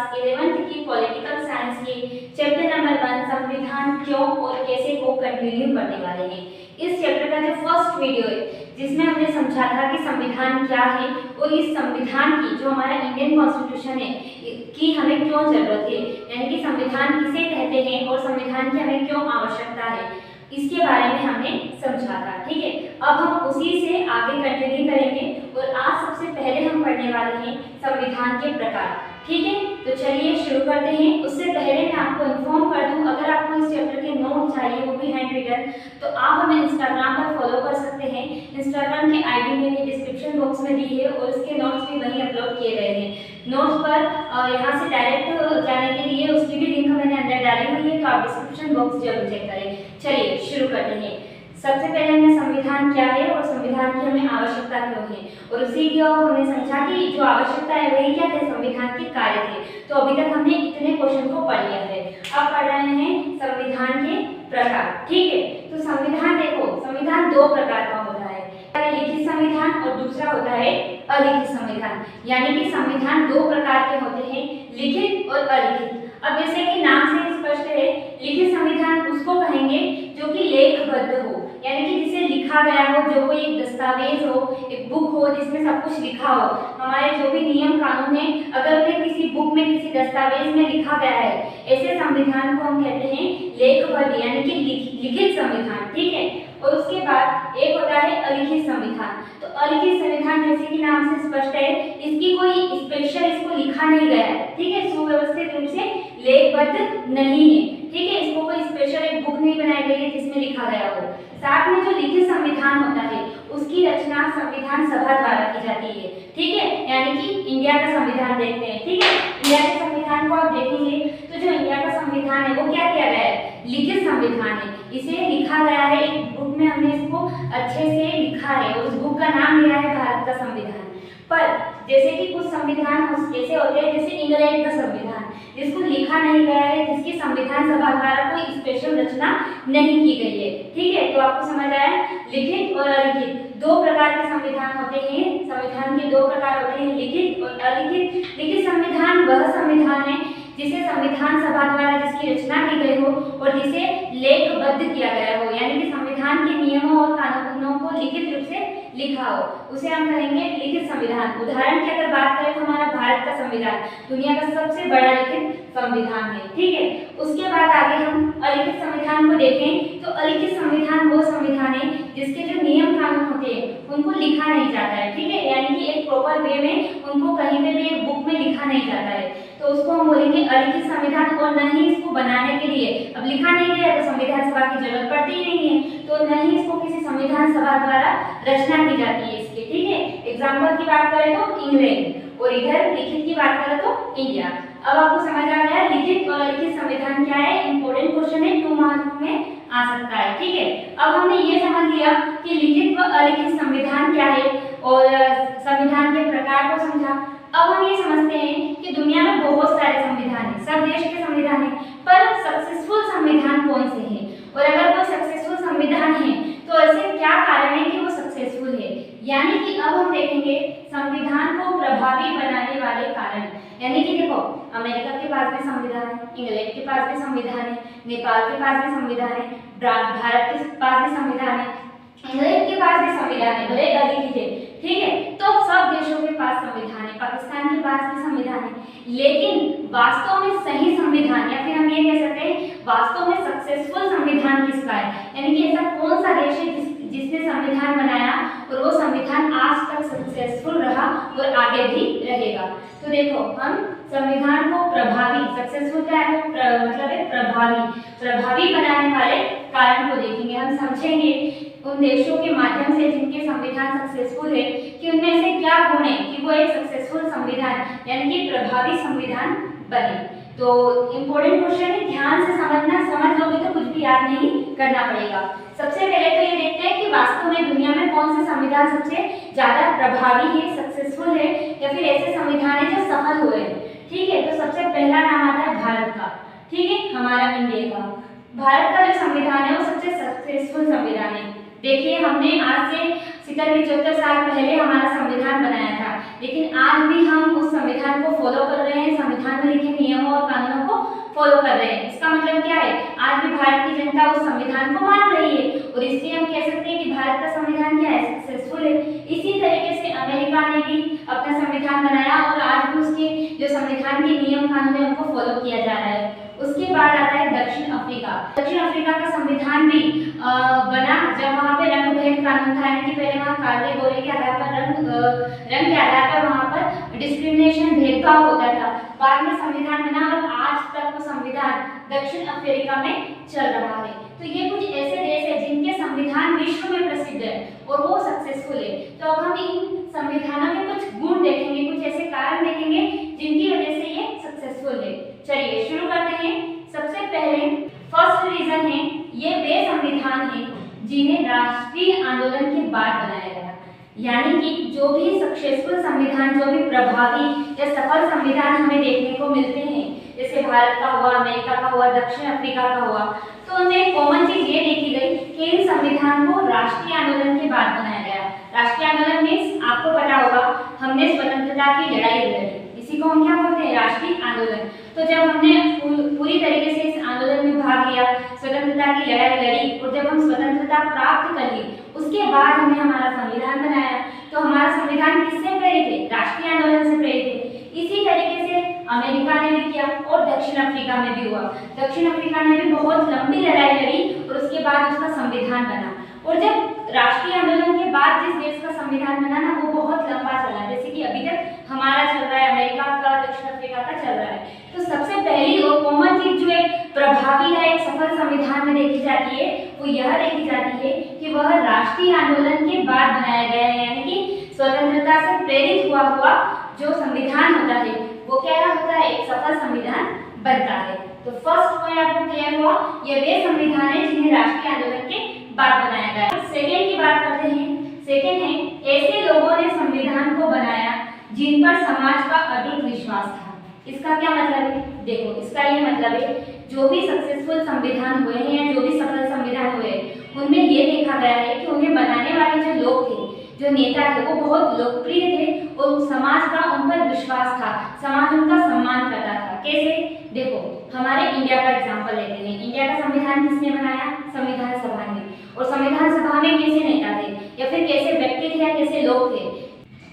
Class 11th की political science के chapter number 1 संविधान क्यों और कैसे को कंटिन्यू करने वाले हैं। इस चैप्टर का जो फर्स्ट वीडियो है जिसमें हमने समझा था कि संविधान क्या है और इस संविधान की जो हमारा इंडियन कॉन्स्टिट्यूशन है कि हमें क्यों जरूरत है, यानी कि संविधान किसे कहते हैं और संविधान की हमें क्यों आवश्यकता है, इसके बारे में हमने समझा था। ठीक है, अब हम उसी से आगे कंटिन्यू करेंगे और आज सबसे पहले हम पढ़ने वाले हैं संविधान के प्रकार। ठीक है, तो चलिए शुरू करते हैं। उससे पहले मैं आपको इन्फॉर्म कर दूं, अगर आपको इस चैप्टर के नोट चाहिए वो भी हैंड रिटन, तो आप हमें इंस्टाग्राम पर फॉलो कर सकते हैं। इंस्टाग्राम की आईडी मैंने डिस्क्रिप्शन बॉक्स में दी है और इसके नोट्स भी वहीं अपलोड किए गए हैं। नोट्स पर यहाँ से डायरेक्ट जाने के लिए उसकी भी लिंक मैंने अंदर डाली हुई है, तो आप डिस्क्रिप्शन बॉक्स जरूर चेक करें। चलिए शुरू करते हैं। सबसे पहले हमने संविधान क्या है और संविधान की हमें आवश्यकता क्यों है, और उसी को हमने समझा कि जो आवश्यकता है वही क्या थे, संविधान के कार्य थे। तो अभी तक हमने इतने क्वेश्चन को पढ़ लिया है। अब पढ़ रहे हैं संविधान के प्रकार। ठीक है, तो संविधान देखो, संविधान दो प्रकार का होता है, लिखित संविधान और दूसरा होता है अलिखित संविधान। यानी कि संविधान दो प्रकार के होते हैं, लिखित और अलिखित। अब जैसे कि नाम से स्पष्ट है, लिखित संविधान उसको कहेंगे जो कि लेखबद्ध हो, यानी कि जिसे लिखा गया हो, जो कोई एक दस्तावेज हो, एक बुक हो जिसमें सब कुछ लिखा हो। हमारे जो भी नियम कानून है अगर उन्हें किसी बुक में किसी दस्तावेज में लिखा गया है, ऐसे संविधान को हम कहते हैं लेखबद्ध यानी कि लिखित संविधान। ठीक है, और उसके बाद एक होता है अलिखित संविधान। तो अलिखित संविधान जैसे कि नाम से स्पष्ट है, इसकी कोई स्पेशल इसको लिखा नहीं गया है। ठीक है, सुव्यवस्थित रूप से लेखबद्ध नहीं है। ठीक है, इसको कोई स्पेशल एक बुक नहीं बनाई गई है जिसमें लिखा गया हो। साथ में जो लिखित संविधान होता है उसकी रचना संविधान सभा द्वारा की जाती है। ठीक है, यानी कि इंडिया का संविधान देखते हैं। ठीक है, इंडिया के संविधान को आप देखेंगे तो जो इंडिया का संविधान है वो क्या किया गया है, लिखित संविधान है। इसे लिखा गया है, एक बुक में हमने इसको अच्छे से लिखा है और उस बुक का नाम लिया है भारत का संविधान। पर जैसे कि कुछ संविधान ऐसे होते हैं जैसे इंग्लैंड का संविधान, जिसको लिखा नहीं गया है, जिसकी संविधान सभा द्वारा कोई स्पेशल रचना नहीं की गई है। ठीक है, तो आपको समझ आया, लिखित और अलिखित दो प्रकार के संविधान होते हैं। संविधान के दो प्रकार होते हैं, लिखित और अलिखित। लिखित संविधान वह संविधान है जिसे संविधान सभा द्वारा जिसकी रचना की गई हो और जिसे लेखबद्ध किया गया हो, यानी कि संविधान के नियमों और कानूनों को लिखित रूप से लिखा हो, उसे हम कहेंगे लिखित संविधान। उदाहरण की अगर बात करें तो हमारा भारत का संविधान दुनिया का सबसे बड़ा लिखित संविधान है। ठीक है, उसके बाद आगे हम अलिखित संविधान को देखें तो अलिखित संविधान वो संविधान है जिसके जो नियम कानून होते हैं उनको लिखा नहीं जाता है। ठीक है, यानी कि एक प्रॉपर वे में उनको कहीं पे भी एक बुक में लिखा नहीं जाता है, तो उसको हम बोलेंगे अलिखित संविधान। और न ही इसको बनाने के लिए, अब लिखा नहीं गया तो संविधान सभा की जरूरत पड़ती ही नहीं है, तो न ही इसको किसी संविधान सभा द्वारा रचना की जाती है इसकी। ठीक है, एग्जाम्पल की बात करें तो इंग्लैंड, और इधर लिखित की बात करें तो इंडिया। अब आपको समझ आ गया लिखित और अलिखित संविधान क्या है। इंपॉर्टेंट क्वेश्चन है, 2 मार्क्स में आ सकता है। ठीक है, अब हमने ये समझ लिया कि लिखित व अलिखित संविधान क्या है और संविधान के प्रकार को समझा। अब हम ये समझते हैं कि दुनिया में बहुत सारे संविधान हैं, सब देश के संविधान हैं, पर सक्सेसफुल संविधान कौन से हैं, और अगर कोई सक्सेसफुल संविधान है तो ऐसे क्या कारण है कि वो सक्सेसफुल है। यानी कि अब हम देखेंगे संविधान को प्रभावी बनाने वाले कारण। यानी कि देखो, अमेरिका के पास भी संविधान है, इंग्लैंड के पास भी संविधान है, नेपाल के पास भी संविधान है, भारत के पास भी संविधान है, इंग्लैंड के पास भी संविधान है, भले अलिखित है। ठीक है, तो सब देशों के पास संविधान है, पाकिस्तान के पास भी संविधान है, लेकिन वास्तव में सही संविधान या फिर हम ये कह सकते हैं वास्तव में सक्सेसफुल संविधान किसका है, यानी कि ऐसा कौन सा देश है जिसने संविधान बनाया और वो संविधान आज तक सक्सेसफुल रहा और आगे भी रहेगा। तो देखो, हम संविधान को प्रभावी, सक्सेसफुल क्या है, मतलब है प्रभावी बनाने वाले कारण को देखेंगे। हम समझेंगे उन देशों के माध्यम से जिनके संविधान सक्सेसफुल है कि उनमें से क्या गुण है कि वो एक सक्सेसफुल संविधान यानी कि प्रभावी संविधान बने। तो इम्पोर्टेंट क्वेश्चन है, ध्यान से समझना, समझ लोगे तो कुछ भी याद नहीं करना पड़ेगा। सबसे पहले तो ये देखते हैं कि वास्तव में दुनिया में कौन से संविधान सबसे ज्यादा प्रभावी है, सक्सेसफुल है, या फिर ऐसे संविधान है जो सफल हुए हैं। ठीक है, तो सबसे पहला नाम आता है भारत का। ठीक है, हमारा इंडिया का भारत का जो संविधान है वो सबसे सक्सेसफुल संविधान है। देखिए, हमने आज से 70-75 साल पहले हमारा संविधान बनाया था, लेकिन आज भी हम उस संविधान को फॉलो कर रहे हैं। संविधान में लिखे फॉलो कर रहे हैं। इसका मतलब क्या है, आज भी भारत की जनता उस संविधान को मान रही है और इसलिए हम कह सकते हैं कि भारत का संविधान क्या है, सक्सेसफुल है। इसी तरीके से अमेरिका ने भी अपना संविधान बनाया और आज भी उसके जो संविधान के नियम कानून है उनको फॉलो किया जा रहा है। उसके बाद आता है दक्षिण अफ्रीका। दक्षिण अफ्रीका का संविधान भी बना जब वहाँ पे रंग भेद कानून था, यानी कि पहले वहाँ काले गोरे के आधार पर रंग के आधार पर वहाँ पर डिस्क्रिमिनेशन भेदभाव होता था। बाद में संविधान बना और आज तक वो संविधान दक्षिण अफ्रीका में चल रहा है। तो ये कुछ ऐसे देश है जिनके संविधान विश्व में प्रसिद्ध है और वो सक्सेसफुल है। तो अब हम इन संविधानों के कुछ गुण देखेंगे, कुछ ऐसे कारण देखेंगे जिनकी वजह से ये सक्सेसफुल है। चलिए शुरू करते हैं। सबसे पहले फर्स्ट रीजन है, ये वे संविधान हैं जिन्हें राष्ट्रीय आंदोलन के बाद बनाया गया। यानी कि जो भी सक्सेसफुल संविधान, जो भी प्रभावी या सफल संविधान हमें देखने को मिलते हैं, जैसे भारत का हुआ, अमेरिका का हुआ, दक्षिण अफ्रीका का हुआ, तो उनमें कॉमन चीज ये देखी गई कि इन संविधान को राष्ट्रीय आंदोलन के बाद बनाया गया। राष्ट्रीय आंदोलन मीन्स आपको पता होगा, हमने स्वतंत्रता की लड़ाई लड़ी, इसी को हम क्या बोलते हैं, राष्ट्रीय आंदोलन। तो जब हमने पूरी तरीके से इस आंदोलन में भाग लिया, स्वतंत्रता की लड़ाई लड़ी और जब हम स्वतंत्रता प्राप्त कर ली, उसके बाद हमने हमारा संविधान बनाया। तो हमारा संविधान किससे प्रेरित है, राष्ट्रीय आंदोलन से प्रेरित है। इसी तरीके से अमेरिका ने भी किया और दक्षिण अफ्रीका में भी हुआ। दक्षिण अफ्रीका ने भी बहुत लंबी लड़ाई लड़ी और उसके बाद उसका संविधान बना। और जब राष्ट्रीय आंदोलन के बाद जिस देश का संविधान बना ना, वो बहुत लंबा चला, जैसे कि अभी तक हमारा चल रहा है, अमेरिका का, दक्षिण अफ्रीका का चल रहा है। तो सबसे पहली और कॉमन चीज जो एक प्रभावी है, एक सफल संविधान में देखी जाती है, वो यह देखी जाती है कि वह राष्ट्रीय आंदोलन के बाद बनाया गया है। यानी कि स्वतंत्रता से प्रेरित हुआ जो संविधान होता है वो क्या होता है, एक सफल संविधान बनता है। तो फर्स्ट पॉइंट आपको क्लियर हुआ, ये वे संविधान है जिन्हें राष्ट्रीय आंदोलन के बाद बनाया गया। सेकेंड की बात करते हैं। सेकेंड है, ऐसे लोगों ने संविधान को बनाया जिन पर समाज का अटूट विश्वास था। इसका क्या मतलब है, देखो इसका ये मतलब है, जो भी सक्सेसफुल संविधान हुए हैं या जो भी सफल संविधान हुए उनमें ये देखा गया है कि उन्हें बनाने वाले जो लोग थे, जो नेता थे, वो बहुत लोकप्रिय थे और समाज का उन पर विश्वास था, समाज उनका सम्मान करता था। कैसे, देखो हमारे इंडिया का एग्जांपल लेते हैं। इंडिया का संविधान किसने बनाया, संविधान सभा ने। और संविधान सभा में कैसे नेता थे या फिर कैसे व्यक्ति थे या कैसे लोग थे,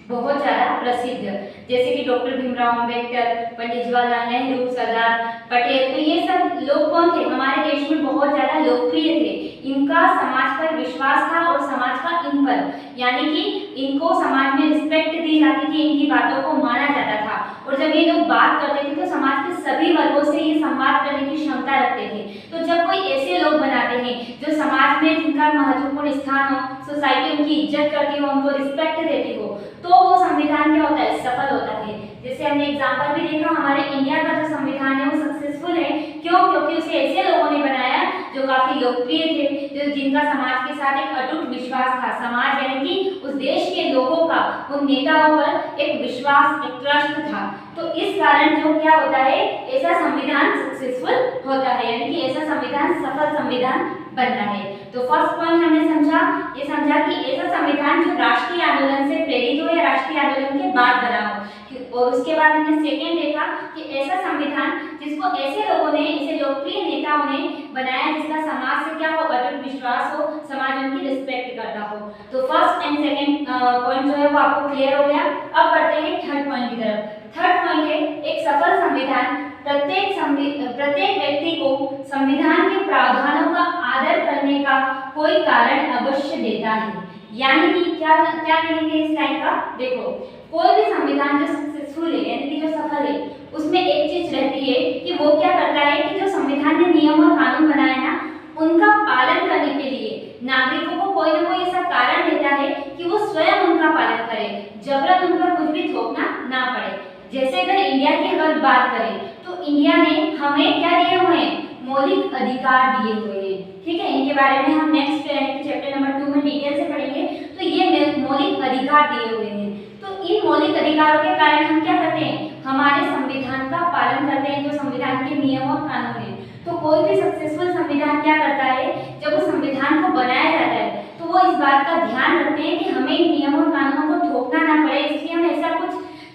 बहुत ज्यादा प्रसिद्ध, जैसे कि डॉक्टर भीमराव अंबेडकर, पंडित जवाहरलाल नेहरू, सरदार पटेल। तो ये सब लोग कौन थे, हमारे देश में बहुत ज्यादा लोकप्रिय थे। इनका समाज पर विश्वास था और समाज का इन पर, यानी कि इनको समाज में रिस्पेक्ट दी जाती थी, इनकी बातों को माना जाता था। और जब ये लोग बात करते थे तो समाज के सभी वर्गों से ये संवाद करने की क्षमता रखते थे। तो जब कोई ऐसे लोग बनाते हैं जो समाज में जिनका महत्वपूर्ण स्थान हो, सोसाइटी उनकी इज्जत करती हो, उनको रिस्पेक्ट देती हो, तो वो संविधान क्या होता है, सफल होता है। जैसे हमने एग्जांपल भी देखा, हमारे इंडिया का जो संविधान है वो सक्सेसफुल है। क्यों, क्योंकि उसे ऐसे लोगों ने बनाया जो काफी लोकप्रिय थे, जो जिनका समाज के साथ एक अटूट विश्वास था। समाज यानी कि उस देश के लोगों का उन नेताओं पर एक विश्वास, एक ट्रस्ट था। तो इस कारण जो क्या होता है, ऐसा संविधान सक्सेसफुल होता है, यानी कि ऐसा संविधान सफल संविधान बनता है। तो फर्स्ट पॉइंट हमने ये समझा कि ऐसा संविधान जो राष्ट्रीय आंदोलन से प्रेरित हो या राष्ट्रीय आंदोलन के बाद बना हो। और उसके बाद हमने सेकेंड देखा कि ऐसा संविधान जिसको ऐसे लोगों ने, ऐसे लोकप्रिय नेताओं ने बनाया जिसका समाज से क्या हो, अटूट विश्वास हो, समाज उनकी रिस्पेक्ट करता हो। तो फर्स्ट एंड सेकेंड पॉइंट जो है वो आपको क्लियर हो गया। अब बढ़ते हैं थर्ड पॉइंट की तरफ। थर्ड पॉइंट है, एक सफल संविधान प्रत्येक व्यक्ति को संविधान के प्रावधानों का आदर करने का कोई कारण अवश्य देता है। यानी कि क्या कहेंगे इस टाइप का, देखो कोई भी संविधान जो सक्सेसफुल है यानी कि जो सफल है, उसमें एक चीज रहती है कि वो क्या करता है कि जो संविधान ने नियम और कानून बनाए ना, उनका पालन करने के लिए नागरिकों को कोई ना कोई ऐसा कारण देता है कि वो स्वयं उनका पालन करे, जबरन उन पर कुछ भी थोपना ना पड़े। जैसे अगर इंडिया की अगर बात करें तो इंडिया ने हमें क्या दिए हुए हैं, मौलिक अधिकार दिए हुए हैं। ठीक है, इनके बारे में हम नेक्स्ट चैप्टर नंबर 2 में डिटेल से पढ़ेंगे। तो ये मौलिक अधिकार दिए हुए हैं, तो इन मौलिक अधिकारों के कारण हम क्या करते हैं, हमारे संविधान का पालन करते हैं, जो संविधान के नियम और कानून है। तो कोई भी सक्सेसफुल संविधान क्या करता है, जब उस संविधान को बनाया जाता है तो वो इस बात का ध्यान रखते हैं कि हमें इन नियम और कानूनों को थोपना ना पड़े, इसलिए हम ऐसा कुछ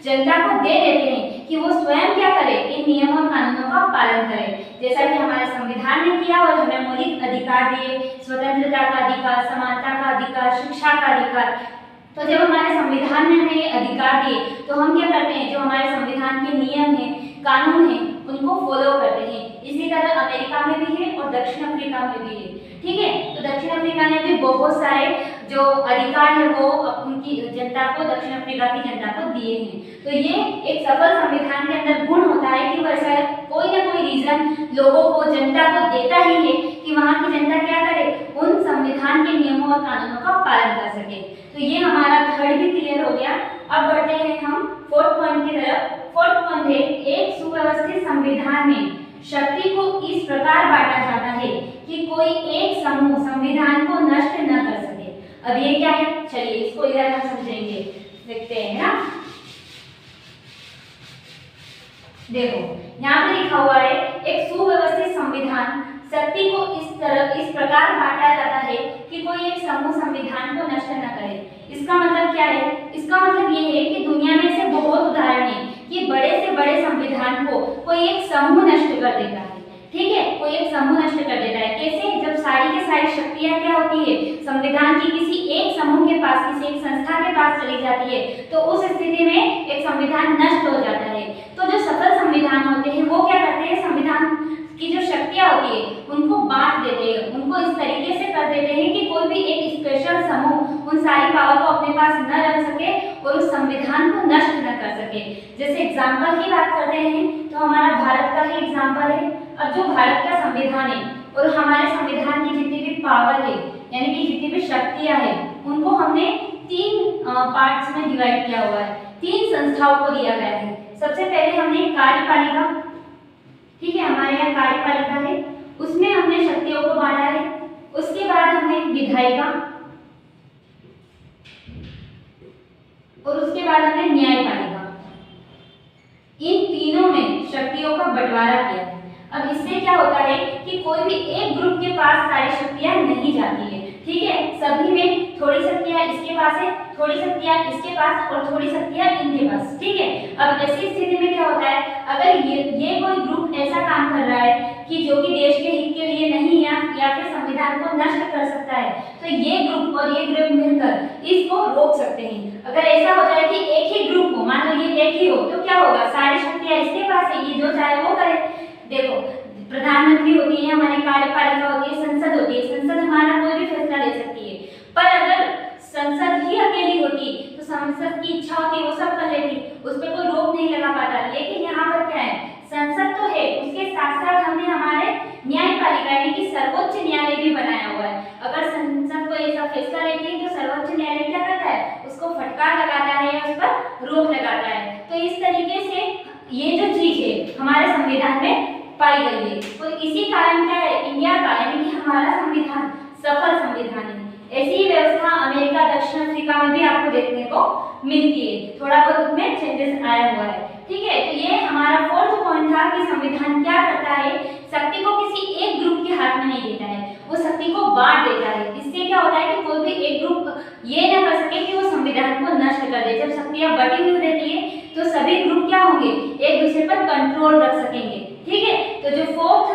जनता को दे देते हैं कि वो स्वयं क्या करे, इन नियम और कानूनों का का पालन करें, जैसा कि हमारे संविधान ने किया और हमें मौलिक अधिकार दिए, स्वतंत्रता का अधिकार, समानता का अधिकार, शिक्षा का अधिकार। तो जब हमारे संविधान ने हमें ये अधिकार दिए तो हम क्या करते हैं, जो हमारे संविधान के नियम हैं, कानून हैं, उनको फॉलो करते हैं। इसी तरह अमेरिका में भी है और दक्षिण अफ्रीका में भी है, ठीक है। तो दक्षिण अफ्रीका ने भी बहुत सारे जो अधिकार है वो उनकी जनता को, दक्षिण अफ्रीका की जनता को दिए हैं। तो ये एक सफल संविधान के अंदर गुण होता है कि वैसा कोई ना कोई रीजन लोगों को, जनता को देता ही है कि वहाँ की जनता क्या करे, उन संविधान के नियमों और कानूनों का पालन कर सके। तो ये हमारा थर्ड भी क्लियर हो गया। अब बढ़ते हैं हम फोर्थ पॉइंट की तरफ। फोर्थ पॉइंट है, एक सुव्यवस्थित संविधान में शक्ति को इस प्रकार बांटा जाता है कि कोई एक समूह संविधान को नष्ट न कर सके। अब ये क्या है, चलिए इसको इधर हम समझेंगे, देखते हैं ना। देखो यहाँ पे लिखा हुआ है, एक सुव्यवस्थित संविधान शक्ति को इस प्रकार बांटा जाता है कि कोई एक समूह संविधान को नष्ट न करे। इसका मतलब क्या है, इसका मतलब ये है कि दुनिया में से बहुत उदाहरण है कि बड़े से बड़े संविधान को कोई एक समूह नष्ट कर देता है, ठीक है, कोई एक समूह नष्ट कर देता है। कैसे, जब सारी की सारी शक्तियां क्या होती है, संविधान की किसी एक समूह के पास, किसी एक संस्था के पास चली जाती है, तो उस स्थिति में एक संविधान नष्ट हो जाता है। तो जो सफल संविधान होते हैं वो क्या करते हैं, संविधान की जो शक्तियां होती है उनको बांट देते हैं, उनको इस तरीके से कर देते हैं कि कोई भी एक स्पेशल समूह उन सारी पावर को अपने पास न रख सके और उस संविधान को नष्ट न कर सके। जैसे एग्जाम्पल की बात करते हैं तो हमारा भारत का ही एग्जाम्पल है। अब जो भारत का संविधान है और हमारे संविधान की जितनी भी पावर है, यानी कि जितनी भी शक्तियां हैं, उनको हमने तीन पार्ट्स में डिवाइड किया हुआ है, तीन संस्थाओं को दिया गया है। सबसे पहले हमने कार्यपालिका, ठीक है, हमारे यहाँ कार्यपालिका है, उसमें हमने शक्तियों को बांटा है। उसके बाद हमने विधायिका और उसके बाद हमने न्यायपालिका, इन तीनों में शक्तियों का बंटवारा किया है। अब इससे क्या होता है कि कोई भी एक ग्रुप के पास सारी शक्तियां नहीं जाती है, ठीक है, सभी में थोड़ी शक्तियां इसके पास है, थोड़ी शक्तियां इसके पास और थोड़ी शक्तियां इनके पास, ठीक है। अब ऐसी स्थिति में क्या होता है, अगर ये कोई ग्रुप ऐसा काम कर रहा है कि जो कि देश के हित के लिए नहीं है या फिर संविधान को नष्ट कर सकता है, तो ये ग्रुप और ये ग्रुप मिलकर इसको रोक सकते हैं। अगर ऐसा हो जाए कि एक ही ग्रुप हो, मान लो ये एक ही हो, तो क्या होगा, सारी शक्तियां इसके पास है, ये जो चाहे वो करे। देखो प्रधानमंत्री होती है, हमारी कार्यपालिका होती है, संसद होती है, संसद हमारा कोई भी फैसला ले सकती है। पर अगर संसद ही अकेली होती तो संसद की इच्छा होती वो सब कर लेती, उस पर कोई रोक नहीं लगा पाता। लेकिन यहाँ पर क्या है, संसद तो है, उसके साथ साथ हमने हमारे न्यायपालिका यानी कि सर्वोच्च न्यायालय भी बनाया हुआ है। अगर संसद को ऐसा फैसला लेती है तो सर्वोच्च न्यायालय क्या करता है, उसको फटकार लगाता है या उस पर रोक लगाता है। तो इस तरीके से ये जो चीज है हमारे संविधान में पाई गई है और इसी कारण क्या है, इंडिया का यानी कि हमारा संविधान सफल संविधान है। ऐसी व्यवस्था अमेरिका, दक्षिण अफ्रीका में भी आपको देखने को मिलती है, थोड़ा बहुत उसमें चेंजेस आया हुआ है, ठीक है। तो ये हमारा फोर्थ पॉइंट था कि संविधान क्या करता है, शक्ति को किसी एक ग्रुप के हाथ में नहीं देता है, वो शक्ति को बांट देता है। इससे क्या होता है कि कोई भी एक ग्रुप ये ना कर सके कि वो संविधान को नष्ट कर दे। जब शक्तियां बटी हुई रहती है तो सभी ग्रुप क्या होंगे, एक दूसरे पर कंट्रोल रख सकेंगे, ठीक है। तो जो फोर्थ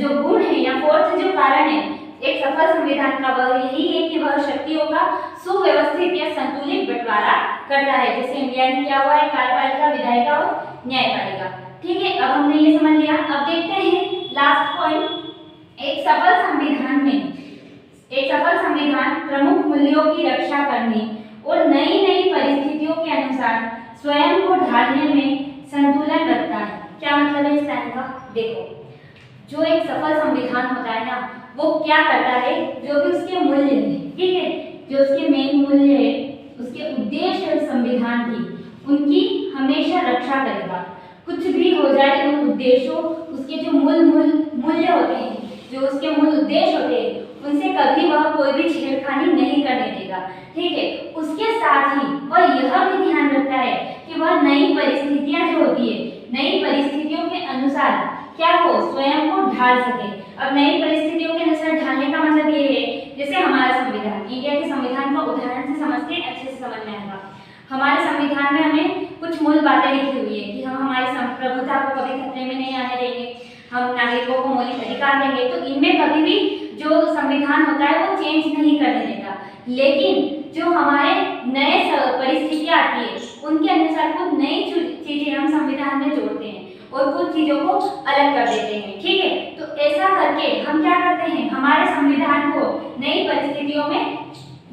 जो गुण है या फोर्थ जो कारण है एक सफल संविधान का, वह यही है कि वह शक्तियों का सुव्यवस्थित या संतुलित बंटवारा करता है, जैसे इंडिया ने किया हुआ है, कार्यपालिका, विधायिका और न्यायपालिका, ठीक है। अब हमने ये समझ लिया। अब देखते हैं लास्ट पॉइंट, एक सफल संविधान प्रमुख मूल्यों की रक्षा करने और नई नई परिस्थितियों के अनुसार स्वयं को ढालने में संतुलन रखता है। क्या मतलब है इस लाइन का, देखो जो एक सफल संविधान होता है ना, वो क्या करता है, जो भी उसके मूल्य है, ठीक है, जो उसके मेन मूल्य है, उसके उद्देश्य संविधान की, उनकी हमेशा रक्षा करेगा। कुछ भी हो जाए उन उद्देश्यों, उसके जो मूल्य होते हैं, जो उसके मूल उद्देश्य होते हैं, उनसे कभी वह कोई भी छेड़खानी नहीं करने देगा, ठीक है। उसके साथ ही वह यह भी ध्यान रखता है कि वह नई परिस्थितियां जो होती है, नई परिस्थितियों के अनुसार क्या हो, स्वयं को ढाल सके। अब नई परिस्थितियों के अनुसार ढालने का मतलब ये है, जैसे हमारा संविधान, इंडिया के संविधान का उदाहरण से समझते हैं, अच्छे से समझ में आएगा। हमारे संविधान में हमें कुछ मूल बातें लिखी हुई है कि हम हमारी संप्रभुता को कभी खतरे में नहीं आने देंगे, हम नागरिकों को मौलिक अधिकार देंगे। तो इनमें कभी भी जो संविधान होता है वो चेंज नहीं करने देता, लेकिन जो हमारे नए परिस्थितियां आती है उनके अनुसार कुछ नई चीजें हम संविधान में जोड़ते हैं और कुछ चीजों को अलग कर देते हैं। ठीक है, तो ऐसा करके हम क्या करते हैं, हमारे संविधान को नई परिस्थितियों में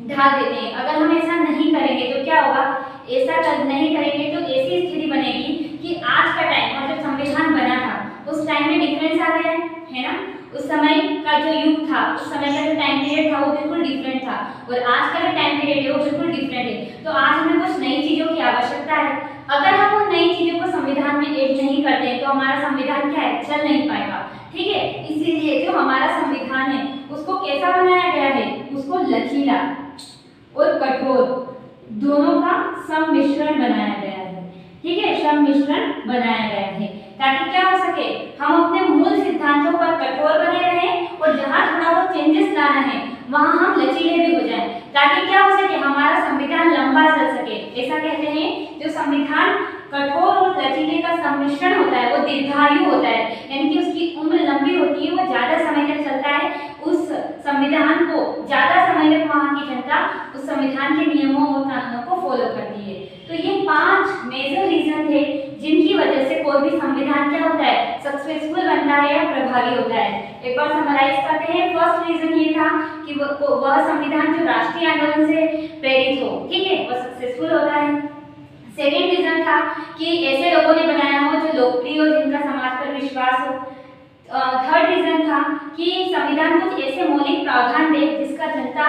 ढाल देते हैं। अगर हम ऐसा नहीं करेंगे तो क्या होगा, ऐसा नहीं करेंगे तो ऐसी स्थिति बनेगी कि आज का टाइम मतलब संविधान बना था उस टाइम में डिफरेंस आ गया है ना, उस समय का जो युग था, उस समय का जो टाइम पीरियड था वो बिल्कुल डिफरेंट था और आज का जो टाइम पीरियड है वो बिल्कुल डिफरेंट है। तो आज हमें कुछ नई चीजों की आवश्यकता है। अगर हम उन नई चीजों को संविधान में ऐड नहीं करते हैं तो हमारा संविधान क्या है, चल नहीं पाएगा। ठीक है, इसीलिए जो हमारा संविधान है उसको कैसा बनाया गया है, उसको लचीला और कठोर दोनों का सम्मिश्रण बनाया गया है। ठीक है, सम्मिश्रण बनाया गया है ताकि क्या हो सके, हम अपने मूल सिद्धांतों पर कठोर बने रहें और जहां थोड़ा बहुत चेंजेस लाना है वहां हम लचीले भी हो जाएं, ताकि क्या हो सके, हमारा संविधान लंबा चल सके। ऐसा कहते हैं जो संविधान कठोर और लचीले का सम्मिश्रण होता है वो दीर्घायु होता है, यानी कि उसकी उम्र लंबी होती है, वो ज्यादा समय तक चलता है। उस संविधान को ज्यादा समय तक वहां की जनता उस संविधान के नियमों और कानूनों को फॉलो करती है। तो ये 5 मेजर रीजन थे जिनकी वजह से कोई भी संविधान क्या होता है, सक्सेसफुल बनता है या प्रभावी होता है। एक बार समराइज करते हैं। फर्स्ट रीजन ये था कि वह संविधान जो राष्ट्रीय आंदोलन से प्रेरित हो, ठीक है, वह सक्सेसफुल होता है। सेकेंड रीजन था कि ऐसे लोगों ने बनाया हो जो लोकप्रिय हो, जिनका समाज पर विश्वास हो। थर्ड रीजन था कि संविधान कुछ ऐसे मौलिक प्रावधान दे जिसका जनता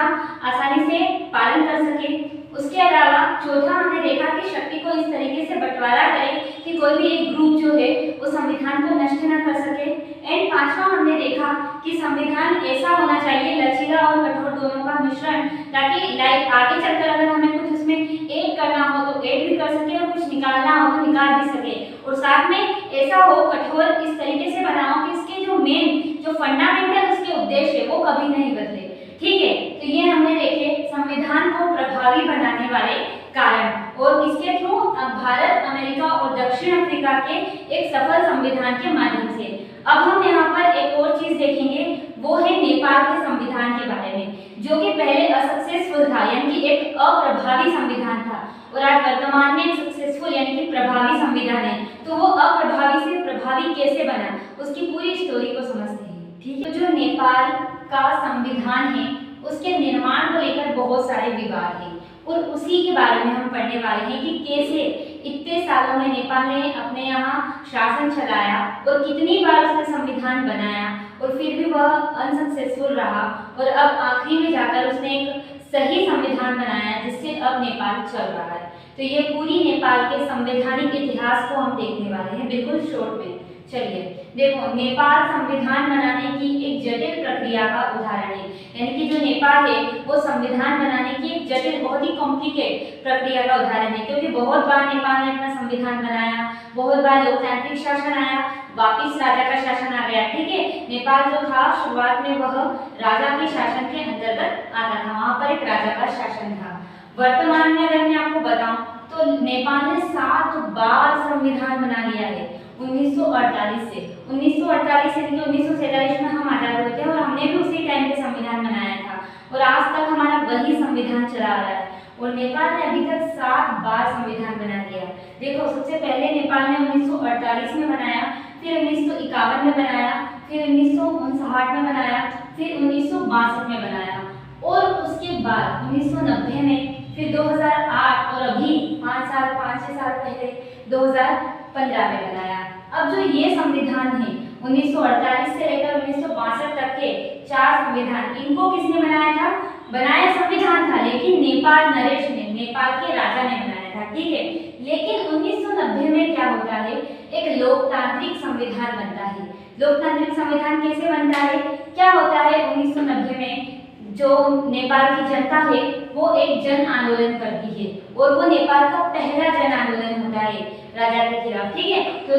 आसानी से पालन कर सके। उसके अलावा चौथा हमने देखा कि शक्ति को इस तरीके से बंटवारा करे कि कोई भी एक ग्रुप जो है वो संविधान को नष्ट न कर सके। एंड पांचवा हमने देखा कि संविधान ऐसा होना चाहिए लचीला और कठोर दोनों का मिश्रण, ताकि लाइक आगे चलकर अगर हमें कुछ उसमें ऐड करना हो तो ऐड भी कर सके और कुछ निकालना हो तो निकाल भी सके। और साथ में ऐसा हो कठोर इस तरीके से बनाओ कि इसके जो मेन जो फंडामेंटल उसके उद्देश्य है वो कभी नहीं बदले। ठीक है, तो ये हमने देखे संविधान को प्रभावी बनाने वाले कारण और इसके थ्रू भारत, अमेरिका और दक्षिण अफ्रीका के एक सफल संविधान के माध्यम से। अब हम यहाँ पर एक और चीज देखेंगे, वो है नेपाल के संविधान के बारे में, जो कि पहले असक्सेसफुल था, यानी कि एक अप्रभावी संविधान था और आज वर्तमान में सक्सेसफुल यानी कि प्रभावी संविधान है। तो वो अप्रभावी से प्रभावी कैसे बना, उसकी पूरी स्टोरी को समझते हैं। ठीक है, तो जो नेपाल का संविधान है उसके निर्माण को लेकर बहुत सारे विवाद हैं और उसी के बारे में हम पढ़ने वाले हैं कि कैसे इतने सालों में नेपाल ने अपने यहाँ शासन चलाया और कितनी बार उसने संविधान बनाया और फिर भी वह अनसक्सेसफुल रहा और अब आखिरी में जाकर उसने एक सही संविधान बनाया जिससे अब नेपाल चल रहा है। तो ये पूरी नेपाल के संवैधानिक इतिहास को हम देखने वाले हैं बिल्कुल शॉर्ट में। चलिए देखो, नेपाल संविधान बनाने की एक जटिल प्रक्रिया का उदाहरण है, यानी कि जो नेपाल है वो संविधान बनाने की एक जटिल बहुत ही कॉम्प्लिकेट प्रक्रिया का उदाहरण है, क्योंकि बहुत बार नेपाल ने अपना संविधान बनाया, बहुत बार लोकतांत्रिक शासन आया, वापिस राजा का शासन आ गया। ठीक है, नेपाल जो था शुरुआत में वह राजा के शासन के अंतर्गत आता था, वहां पर एक राजा का शासन था। वर्तमान में अगर मैं आपको बताऊं तो नेपाल ने 7 बार संविधान बना लिया है 1948 से 1947 में हम आजाद हुए थे और हमने भी उसी टाइम पे संविधान बनाया था और आज तक हमारा वही संविधान चला आ रहा है। और नेपाल ने अभी तक 7 बार संविधान बना लिया। देखो, सबसे पहले नेपाल ने 1948 में बनाया, फिर 1951 में बनाया, फिर 1959 में बनाया, फिर 1962 में बनाया और उसके बाद 1990 में, फिर 2008 और अभी 5-6 साल पहले 2015 में बनाया। अब जो ये संविधान है 1948 से लेकर 1962 तक के 4 संविधान, इनको किसने बनाया था? बनाया संविधान था, लेकिन नेपाल नरेश ने, नेपाल के राजा ने बनाया था। ठीक है, लेकिन 1990 में क्या होता है, एक लोकतांत्रिक संविधान बनता है। लोकतांत्रिक संविधान कैसे बनता है, क्या होता है? 1990 में जो नेपाल की जनता है वो एक जन आंदोलन करती है और वो नेपाल का पहला जन आंदोलन होता है राजा के खिलाफ। ठीक है, तो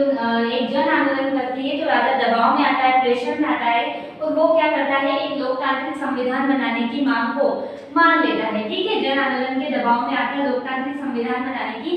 एक जन आंदोलन करती है तो राजा दबाव में आता है, प्रेशर में आता है और वो क्या करता है, एक लोकतांत्रिक संविधान बनाने की मांग को मान लेता है। ठीक है, जन आंदोलन के दबाव में आकर लोकतांत्रिक संविधान बनाने की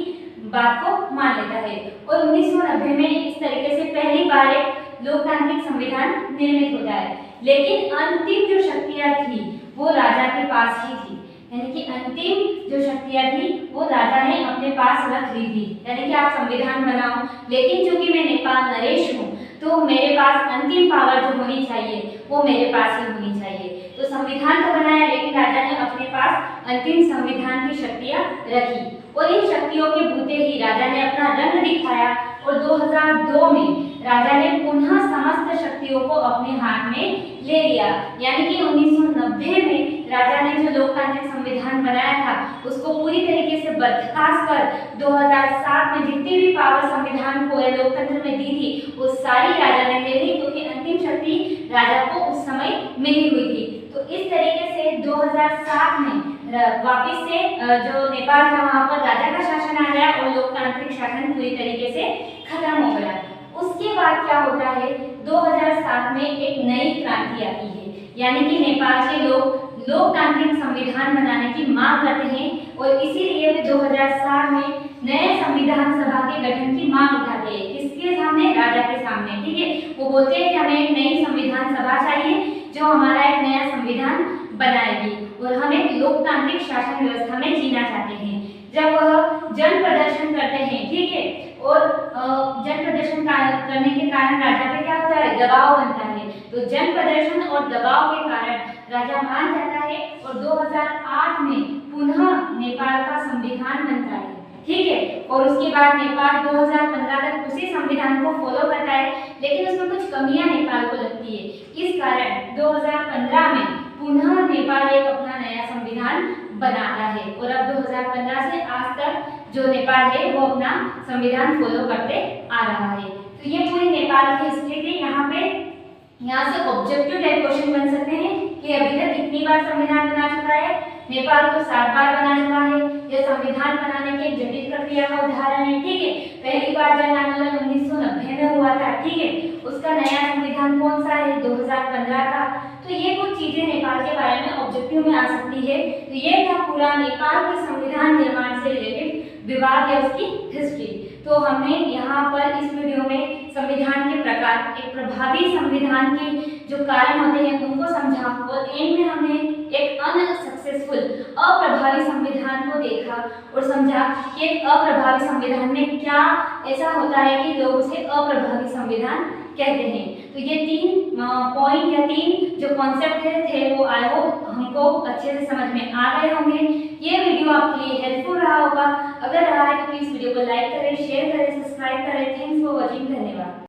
बात को मान लेता है और 1990 में इस तरीके से पहली बार एक लोकतांत्रिक संविधान निर्मित होता है। लेकिन अंतिम जो शक्तियां थी वो राजा के पास ही थी, यानी कि अंतिम जो शक्तियां थी वो राजा ने अपने पास रख ली थी। यानी कि आप संविधान बनाओ, लेकिन चूंकि मैं नेपाल नरेश हूँ तो मेरे पास अंतिम पावर जो होनी चाहिए वो मेरे पास ही होनी चाहिए। तो संविधान तो बनाया, लेकिन राजा ने अपने पास अंतिम संविधान की शक्तियां रखी और इन शक्तियों के बूते ही राजा ने अपना रंग दिखाया और 2002 में राजा ने पुनः समस्त शक्तियों को अपने हाथ में ले लिया। यानी कि 1990 में राजा ने जो लोकतांत्रिक संविधान बनाया था उसको पूरी तरीके से बर्खास्त कर 2007 में जितनी भी पावर संविधान को या लोकतंत्र में दी थी वो सारी राजा ने ले ली, क्योंकि अंतिम शक्ति राजा को उस समय मिली हुई थी। तो इस तरीके से 2007 में वापिस से जो नेपाल था वहां पर राजा का शासन आ गया और लोकतांत्रिक शासन पूरी तरीके से खत्म हो गया। उसके बाद क्या होता है, 2007 में एक नई क्रांति आती है, यानी कि नेपाल के लोग लोकतांत्रिक संविधान बनाने की मांग करते हैं और इसीलिए वे 2007 में नए संविधान सभा के गठन की मांग उठाते हैं। किसके सामने? राजा के सामने। ठीक है, वो बोलते हैं कि हमें एक नई संविधान सभा चाहिए जो हमारा एक नया संविधान बनाएगी और हम एक लोकतांत्रिक शासन व्यवस्था में जीना चाहते हैं। जब वह जन प्रदर्शन करते हैं, ठीक है, और जन प्रदर्शन करने के कारण राजा पे क्या होता है? दबाव बनता है। तो जन प्रदर्शन और दबाव के कारण राजा मान जाता है और 2008 में पुनः नेपाल का संविधान बनता है। ठीक है, और उसके बाद नेपाल 2015 तक उसी संविधान को फॉलो करता है, लेकिन उसमें कुछ कमियां नेपाल को लगती है। इस कारण 2015 में पुनः नेपाल एक अपना नया संविधान बनाता है और अब 2015 से आज तक जो नेपाल है वो अपना संविधान फॉलो करते आ रहा है। तो ये पूरी नेपाल की हिस्ट्री थी। यहाँ से ऑब्जेक्टिव टाइप क्वेश्चन बन सकते हैं कि अभी तक कितनी बार संविधान बना चुका है। नेपाल तो 7 बार बना चुका है। यह संविधान बनाने की एक जटिल प्रक्रिया का उदाहरण है। ठीक है, पहली बार जन आंदोलन 1990 में हुआ था। ठीक है, उसका नया संविधान कौन सा है? 2015 का। तो ये कुछ चीजें नेपाल के बारे में ऑब्जेक्टिव में आ सकती है। तो ये था पूरा नेपाल के संविधान निर्माण से रिलेटेड विवाद या उसकी हिस्ट्री। तो हमने यहाँ पर इस वीडियो में संविधान के प्रकार, एक प्रभावी संविधान के जो कारण होते हैं उनको समझा और एंड में हमने एक अनसक्सेसफुल अप्रभावी संविधान को देखा और समझा कि एक अप्रभावी संविधान में क्या ऐसा होता है कि लोग उसे अप्रभावी संविधान कहते हैं। तो ये 3 पॉइंट या 3 जो कॉन्सेप्ट थे वो आई होप हमको अच्छे से समझ में आ गए होंगे। ये वीडियो आपके लिए हेल्पफुल रहा होगा। अगर रहा है तो प्लीज वीडियो को लाइक करें, शेयर करें, सब्सक्राइब करें। Thanks for watching. धन्यवाद।